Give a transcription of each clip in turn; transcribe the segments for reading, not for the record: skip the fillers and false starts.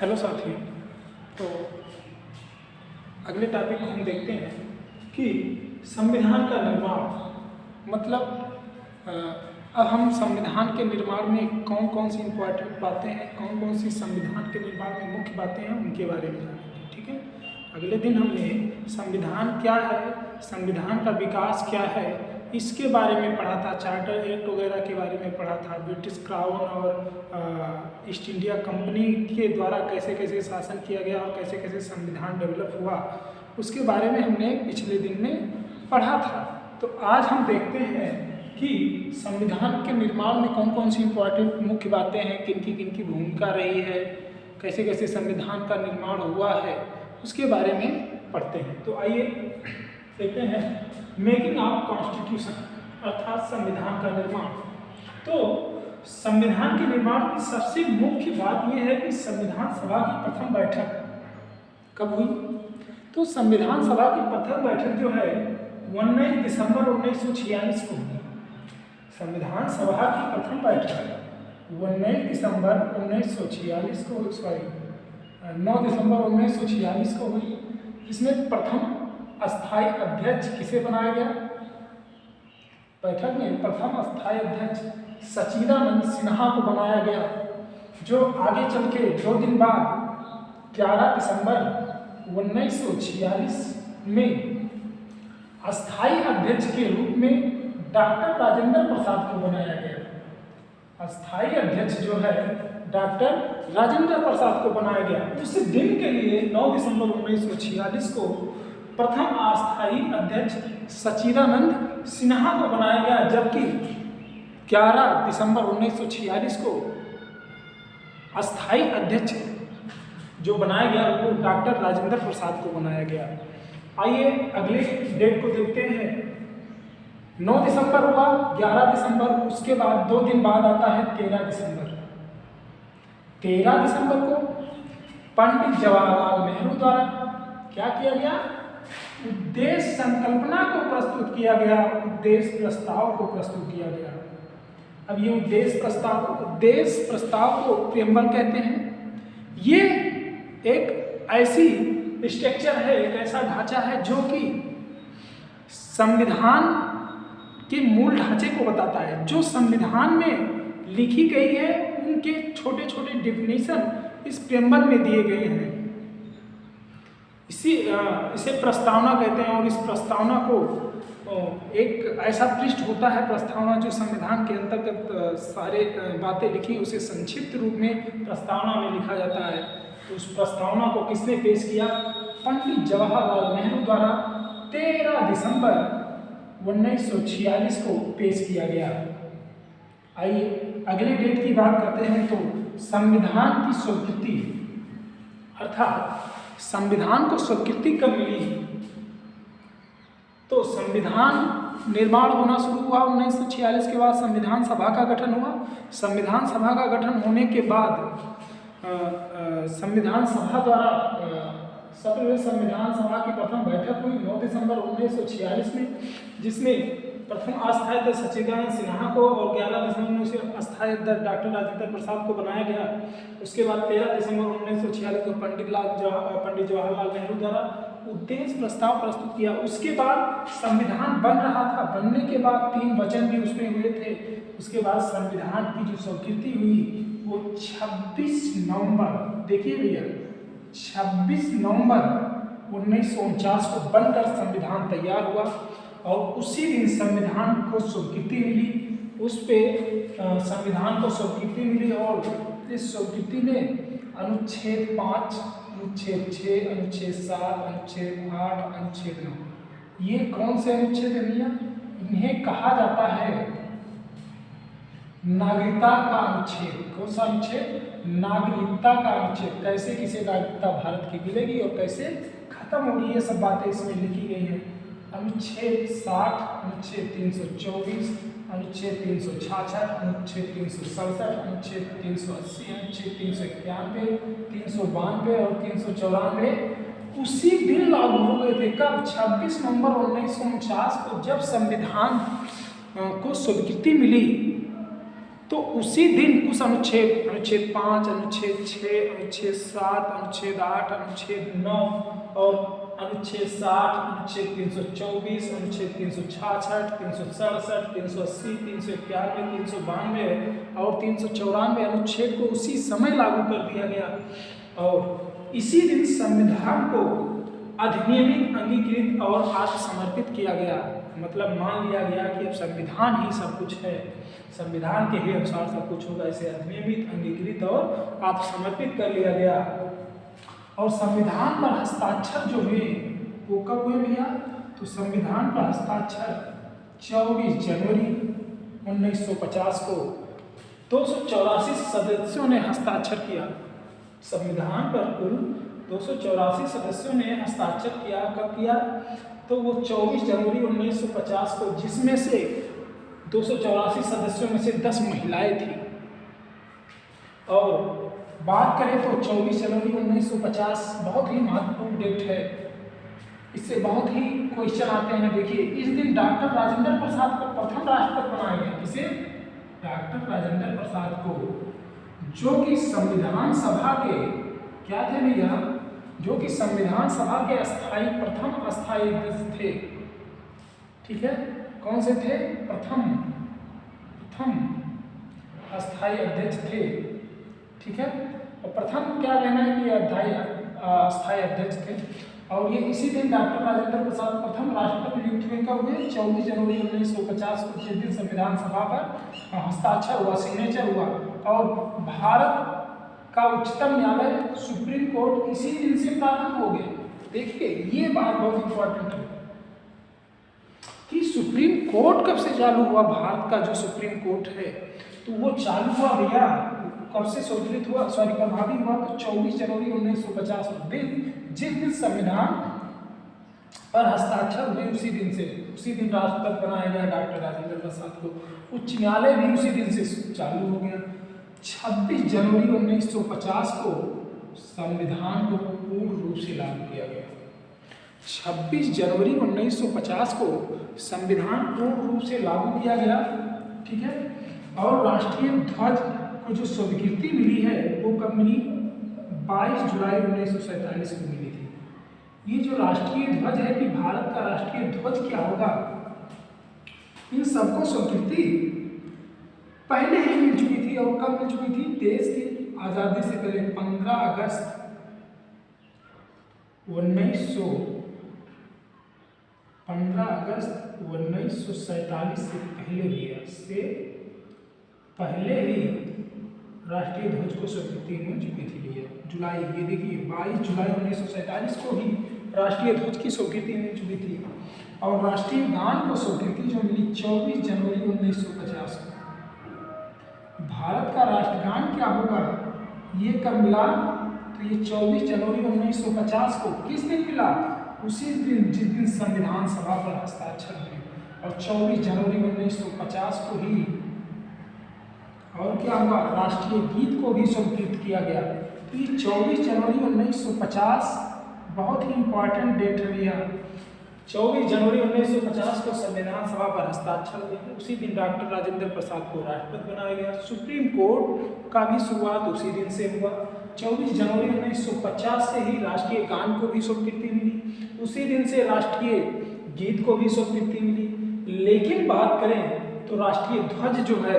Hello साथी। तो अगले टॉपिक को हम देखते हैं कि संविधान का निर्माण मतलब अब हम संविधान के निर्माण में कौन कौन सी इम्पोर्टेंट बातें हैं, कौन कौन सी संविधान के निर्माण में मुख्य बातें हैं, उनके बारे में जानेंगे। ठीक है। अगले दिन हमने संविधान क्या है, संविधान का विकास क्या है, इसके बारे में पढ़ा था। चार्टर एक्ट वगैरह के बारे में पढ़ा था। ब्रिटिश क्राउन और ईस्ट इंडिया कंपनी के द्वारा कैसे कैसे शासन किया गया और कैसे कैसे संविधान डेवलप हुआ, उसके बारे में हमने पिछले दिन में पढ़ा था। तो आज हम देखते हैं कि संविधान के निर्माण में कौन कौन सी इम्पोर्टेंट मुख्य बातें हैं, किन की भूमिका रही है, कैसे कैसे संविधान का निर्माण हुआ है, उसके बारे में पढ़ते हैं। तो आइए देखते हैं मेकिंग ऑफ कॉन्स्टिट्यूशन अर्थात संविधान का निर्माण। तो संविधान के निर्माण की सबसे मुख्य बात यह है कि संविधान सभा की प्रथम बैठक कब हुई। तो संविधान सभा की प्रथम बैठक जो है 19 दिसंबर 1946 को हुई। संविधान सभा की प्रथम बैठक 19 दिसंबर 1946 को 9 दिसंबर 1946 को हुई, जिसमें प्रथम अस्थायी अध्यक्ष किसे बनाया गया। बैठक में प्रथम अस्थायी अध्यक्ष सचिदानंद सिन्हा को बनाया गया, जो आगे चल के 2 दिन बाद 11 दिसंबर 1946 में अस्थायी अध्यक्ष के रूप में डॉक्टर राजेंद्र प्रसाद को बनाया गया। अस्थायी अध्यक्ष जो है डॉक्टर राजेंद्र प्रसाद को बनाया गया। उस दिन के लिए 9 दिसंबर 1946 को प्रथम अस्थायी अध्यक्ष सचिदानंद सिन्हा को बनाया गया, जबकि 11 दिसंबर 1946 को अस्थायी अध्यक्ष जो बनाया गया वो डॉक्टर राजेंद्र प्रसाद को बनाया गया। आइए अगले डेट को देखते हैं। 9 दिसंबर हुआ, 11 दिसंबर, उसके बाद 2 दिन बाद आता है 13 दिसंबर। 13 दिसंबर को पंडित जवाहरलाल नेहरू द्वारा क्या किया गया, उद्देश्य संकल्पना को प्रस्तुत किया गया, उद्देश्य प्रस्ताव को प्रस्तुत किया गया। अब ये उद्देश्य प्रस्ताव को प्रेमबल कहते हैं। ये एक ऐसी स्ट्रक्चर है, एक ऐसा ढांचा है जो कि संविधान के मूल ढांचे को बताता है। जो संविधान में लिखी गई है उनके छोटे छोटे डिफिनीशन इस प्रेमबल में दिए गए हैं। इसे प्रस्तावना कहते हैं। और इस प्रस्तावना को एक ऐसा पृष्ठ होता है प्रस्तावना जो संविधान के अंतर्गत सारे बातें लिखी उसे संक्षिप्त रूप में प्रस्तावना में लिखा जाता है। तो उस प्रस्तावना को किसने पेश किया, पंडित जवाहरलाल नेहरू द्वारा 13 दिसंबर 1946 को पेश किया गया। आइए अगले डेट की बात करते हैं। तो संविधान की स्वीकृति अर्थात संविधान को स्वीकृति कब मिली। तो संविधान निर्माण होना शुरू हुआ 1946 के बाद संविधान सभा का गठन हुआ। संविधान सभा का गठन होने के बाद संविधान सभा द्वारा संविधान सभा की प्रथम बैठक हुई 9 दिसंबर 1946 में, जिसमें प्रथम अस्थायी अध्यक्ष सचिदानंद सिन्हा को और 11 दिसंबर से अस्थायी अध्यक्ष डॉक्टर राजेंद्र प्रसाद को बनाया गया। उसके बाद 13 दिसंबर 1946 को पंडित जवाहरलाल नेहरू द्वारा उद्देश्य प्रस्ताव प्रस्तुत किया। उसके बाद संविधान बन रहा था। बनने के बाद 3 वचन भी उसमें हुए थे। उसके बाद संविधान की जो स्वीकृति हुई वो 26 नवंबर, देखिए भैया 26 नवंबर 1949 को बनकर संविधान तैयार हुआ और उसी दिन संविधान को स्वीकृति मिली। उस पे संविधान को स्वीकृति मिली और इस स्वीकृति में अनुच्छेद 5, अनुच्छेद 6, अनुच्छेद 7, अनुच्छेद 8, अनुच्छेद 9, ये कौन से अनुच्छेद है भैया, इन्हें कहा जाता है नागरिकता का अनुच्छेद। कौन सा अनुच्छेद, नागरिकता का अनुच्छेद। कैसे किसे नागरिकता भारत की मिलेगी और कैसे खत्म होगी, ये सब बातें इसमें लिखी गई हैं। अनुच्छेद 60, अनुच्छेद 324, अनुच्छेद 366, अनुच्छेद 367, अनुच्छेद 380, अनुच्छेद 391, 392 और 394 उसी दिन लागू हो गए थे। कब, 26 नवंबर 1949 को जब संविधान को स्वीकृति मिली तो उसी दिन कुछ अनुच्छेद, अनुच्छेद 5, अनुच्छेद 6, अनुच्छेद 7, अनुच्छेद 8, अनुच्छेद 9 और अनुच्छेद 60, अनुच्छेद 324, अनुच्छेद 366, 367, 380, 391, 392 और 394 अनुच्छेद को उसी समय लागू कर दिया गया और इसी दिन संविधान को अधिनियमित, अंगीकृत और आत्मसमर्पित किया गया। मतलब मान लिया गया कि अब संविधान ही सब कुछ है, संविधान के ही अनुसार सब कुछ होगा। इसे अधिनियमित, अंगीकृत और आत्मसमर्पित कर लिया गया। और संविधान पर हस्ताक्षर जो हुए वो कब हुए भैया? तो संविधान पर हस्ताक्षर 24 जनवरी 1950 को 284 सदस्यों ने हस्ताक्षर किया। संविधान पर कुल 284 सदस्यों ने हस्ताक्षर किया। कब किया? तो वो 24 जनवरी 1950 को, जिसमें से 284 सदस्यों में से 10 महिलाएं थी। और बात करें तो 24 जनवरी 1950 बहुत ही महत्वपूर्ण डेट है। इससे बहुत ही क्वेश्चन आते हैं। देखिए, इस दिन डॉक्टर राजेंद्र प्रसाद को प्रथम राष्ट्रपति बनाया गया। किसे? डॉक्टर राजेंद्र प्रसाद को, जो कि संविधान सभा के क्या थे भैया? जो कि संविधान सभा के प्रथम अस्थायी अध्यक्ष थे। ठीक है, कौन से थे? प्रथम अस्थायी अध्यक्ष थे। ठीक है, और प्रथम क्या कहना है कि अस्थायी अध्यक्ष थे। और ये इसी दिन डॉक्टर राजेंद्र प्रसाद प्रथम राष्ट्रपति नियुक्त हुए। कब हुए? 24 जनवरी 1950 को, जिस दिन संविधान सभा पर हस्ताक्षर हुआ, सिग्नेचर हुआ। और भारत का उच्चतम न्यायालय, सुप्रीम कोर्ट इसी दिन से प्रारंभ हो गया। देखिए, ये बात बहुत इंपॉर्टेंट है कि सुप्रीम कोर्ट कब से चालू हुआ। भारत का जो सुप्रीम कोर्ट है तो वो चालू हुआ भैया, कब से स्वीकृत हुआ, प्रभावी हुआ? तो 24 जनवरी 1950 दिन, जिस दिन संविधान पर हस्ताक्षर हुए उसी दिन से, उसी दिन राष्ट्रपति बनाया गया डॉक्टर राजेंद्र प्रसाद को। उच्च न्यायालय भी उसी दिन से चालू हो गया। 26 जनवरी 1950 को संविधान को पूर्ण रूप से लागू किया गया। 26 जनवरी 1950 को संविधान पूर्ण रूप से लागू किया गया। ठीक है, और राष्ट्रीय ध्वज को जो स्वीकृति मिली है वो कब मिली? 22 जुलाई 1947 को मिली थी। ये जो राष्ट्रीय ध्वज है कि भारत का राष्ट्रीय ध्वज क्या होगा, इन सबको स्वीकृति पहले ही मिल चुकी थी। और कब मिल चुकी थी? देश की आजादी से पहले 15 अगस्त 1947 से पहले ही राष्ट्रीय ध्वज को स्वीकृति मिल चुकी थी भैया। जुलाई, ये देखिए 22 जुलाई 1947 को ही राष्ट्रीय ध्वज की स्वीकृति मिल चुकी थी। और राष्ट्रीय गान को स्वीकृति जो मिली 24 जनवरी 1950 को। भारत का राष्ट्रगान क्या होगा, ये कब मिला? तो ये 24 जनवरी 1950 को। किस दिन मिला? उसी दिन जिस दिन संविधान सभा पर हस्ताक्षर हुए। और 24 जनवरी 1950 को ही और क्या हुआ? राष्ट्रीय गीत को भी स्वीकृत किया गया। तो ये 24 जनवरी 1950 बहुत ही इंपॉर्टेंट डेट है भैया। 24 जनवरी 1950 को संविधान सभा पर हस्ताक्षर हुए। उसी दिन डॉक्टर राजेंद्र प्रसाद को राष्ट्रपति बनाया गया। सुप्रीम कोर्ट का भी शुरुआत उसी दिन से हुआ। 24 जनवरी 1950 से ही राष्ट्रीय गान को भी स्वीकृति मिली। उसी दिन से राष्ट्रीय गीत को भी स्वीकृति मिली। लेकिन बात करें तो राष्ट्रीय ध्वज जो है,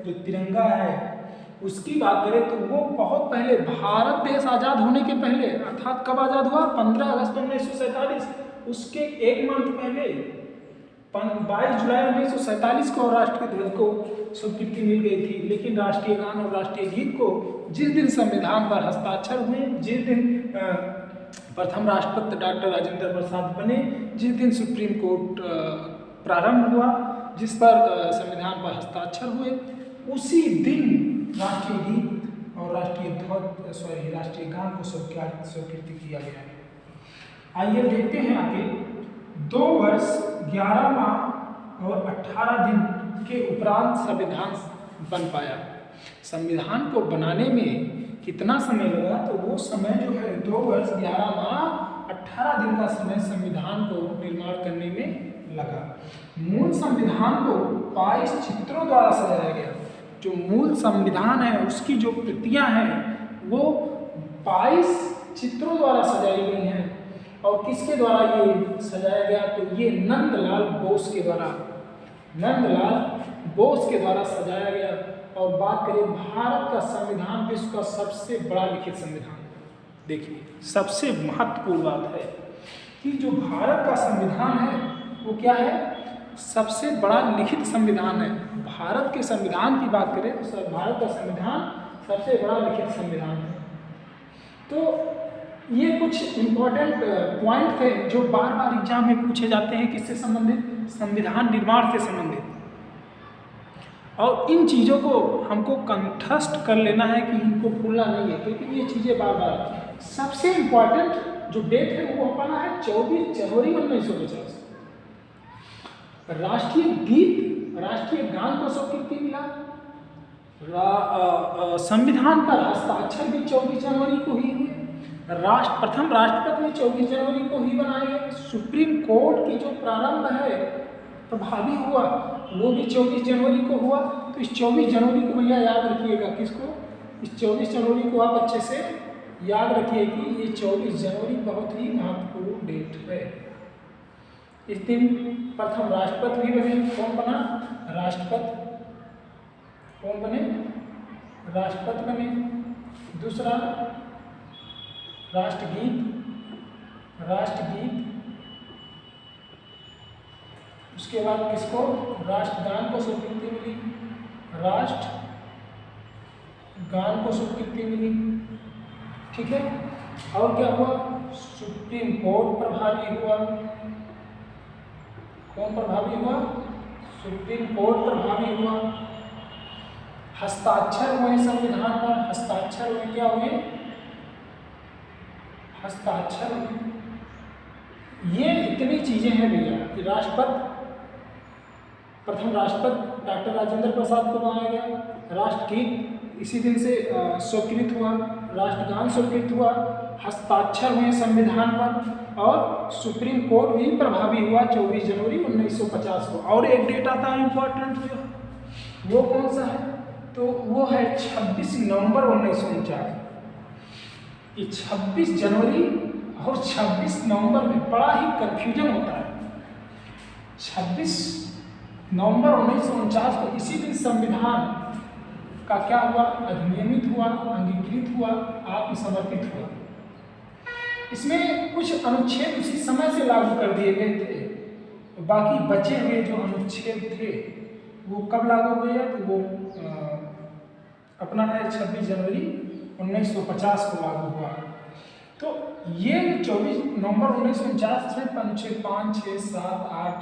जो तिरंगा है, उसकी बात करें तो वो बहुत पहले, भारत देश आज़ाद होने के पहले, अर्थात कब आज़ाद हुआ? 15 अगस्त 1947। उसके एक मंथ पहले 22 जुलाई 1947 को राष्ट्रीय ध्वज को स्वीकृति मिल गई थी। लेकिन राष्ट्रीय गान और राष्ट्रीय गीत को जिस दिन संविधान पर हस्ताक्षर हुए, जिस दिन प्रथम राष्ट्रपति डॉक्टर राजेंद्र प्रसाद बने, जिस दिन सुप्रीम कोर्ट प्रारंभ हुआ, जिस पर संविधान पर हस्ताक्षर हुए, उसी दिन राष्ट्रीय गीत और राष्ट्रीय गान को स्वीकृति किया गया है। आइए देखते हैं आगे। 2 वर्ष 11 माह और 18 दिन के उपरांत संविधान बन पाया। संविधान को बनाने में कितना समय लगा? तो वो समय जो है 2 वर्ष 11 माह 18 दिन का समय संविधान को निर्माण करने में लगा। मूल संविधान को 22 चित्रों द्वारा सजाया गया। जो मूल संविधान है उसकी जो प्रतियां हैं वो 22 चित्रों द्वारा सजाई गई हैं। और किसके द्वारा ये सजाया गया? तो ये नंदलाल बोस के द्वारा, नंदलाल बोस के द्वारा सजाया गया। और बात करें भारत का संविधान, विश्व का सबसे बड़ा लिखित संविधान। देखिए सबसे महत्वपूर्ण बात है कि जो भारत का संविधान है वो क्या है? सबसे बड़ा लिखित संविधान है। भारत के संविधान की बात करें तो भारत का संविधान सबसे बड़ा लिखित संविधान है। तो ये कुछ इम्पोर्टेंट पॉइंट थे जो बार बार एग्जाम में पूछे जाते हैं। किससे संबंधित? संविधान निर्माण से संबंधित। और इन चीज़ों को हमको कंठस्थ कर लेना है कि इनको भूलना नहीं है, क्योंकि ये चीज़ें बार बार। सबसे इम्पोर्टेंट जो डेट है वो अपना है 24 जनवरी 1950। राष्ट्रीय गीत, राष्ट्रीय गान को स्वीकृति मिला। संविधान पर हस्ताक्षर भी 24 जनवरी को ही हुए। प्रथम राष्ट्रपति भी 24 जनवरी को ही बनाए गए। सुप्रीम कोर्ट की जो प्रारंभ है प्रभावी हुआ वो भी 24 जनवरी को हुआ। तो इस 24 जनवरी को भैया याद रखिएगा। किसको? इस 24 जनवरी को आप अच्छे से याद रखिए कि ये 24 जनवरी बहुत ही महत्वपूर्ण डेट है। इस दिन प्रथम राष्ट्रपति भी बने। कौन बना? राष्ट्रपति। कौन बने? राष्ट्रपति बने। दूसरा राष्ट्रगीत, राष्ट्रगीत। उसके बाद किसको? राष्ट्रगान को स्वीकृति मिली। राष्ट्र गान को स्वीकृति मिली। ठीक है। और क्या हुआ? सुप्रीम कोर्ट प्रभावी हुआ। कौन प्रभावी हुआ? सुप्रीम कोर्ट प्रभावी हुआ। हस्ताक्षर हुए संविधान पर। हस्ताक्षर हुए, क्या हुए? हस्ताक्षर। ये इतनी चीजें हैं भैया कि राष्ट्रपति, प्रथम राष्ट्रपति डॉक्टर राजेंद्र प्रसाद को बनाया गया। राष्ट्रगीत इसी दिन से स्वीकृत हुआ। राष्ट्रगान स्वीकृत हुआ। हस्ताक्षर हुए संविधान पर। और सुप्रीम कोर्ट भी प्रभावी हुआ 24 जनवरी 1950 को। और एक डेट आता है इम्पोर्टेंट, वो कौन सा है? तो वो है 26 नवंबर 1949। ये 26 जनवरी और 26 नवंबर में बड़ा ही कंफ्यूजन होता है। 26 नवंबर 1949 को इसी दिन संविधान का क्या हुआ? अधिनियमित हुआ, अंगीकृत हुआ, आत्मसमर्पित हुआ। इसमें कुछ अनुच्छेद उसी समय से लागू कर दिए गए थे। तो बाकी बचे हुए जो अनुच्छेद थे वो कब लागू हुए? तो वो अपना है 26 जनवरी 1950 को लागू हुआ। तो ये 24 नवंबर 1949 में अनुच्छेद 5, 6, 7, 8,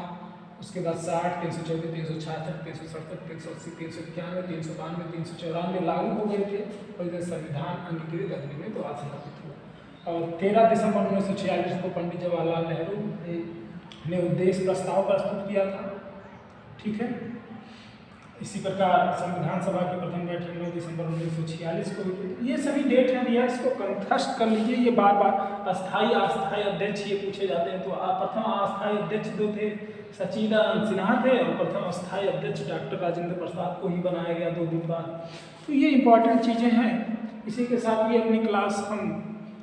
उसके बाद 60, 324, 366, 367, 380, 391, 392, 394 लागू हो गए थे। और इधर संविधान अंगीकृत अधिनियमित तो आत्मसमर्पित हुआ। और 13 दिसंबर 1946 को पंडित जवाहरलाल नेहरू ने उद्देश्य प्रस्ताव प्रस्तुत किया था। ठीक है। इसी प्रकार संविधान सभा की प्रथम बैठक 9 दिसंबर 1946 को हुई। ये सभी डेट हैं भैया, इसको कंठस्थ कर लीजिए। ये बार बार अस्थायी अस्थायी अध्यक्ष ये पूछे जाते हैं। तो प्रथम अस्थायी अध्यक्ष जो थे सच्चिदानंद सिन्हा थे और प्रथम अस्थायी अध्यक्ष डॉक्टर राजेंद्र प्रसाद को ही बनाया गया 2 दिन बाद। तो ये इंपॉर्टेंट चीज़ें हैं। इसी के साथ ये अपनी क्लास हम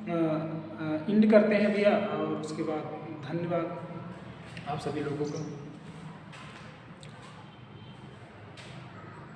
एंड करते हैं भैया। और उसके बाद धन्यवाद आप सभी लोगों को।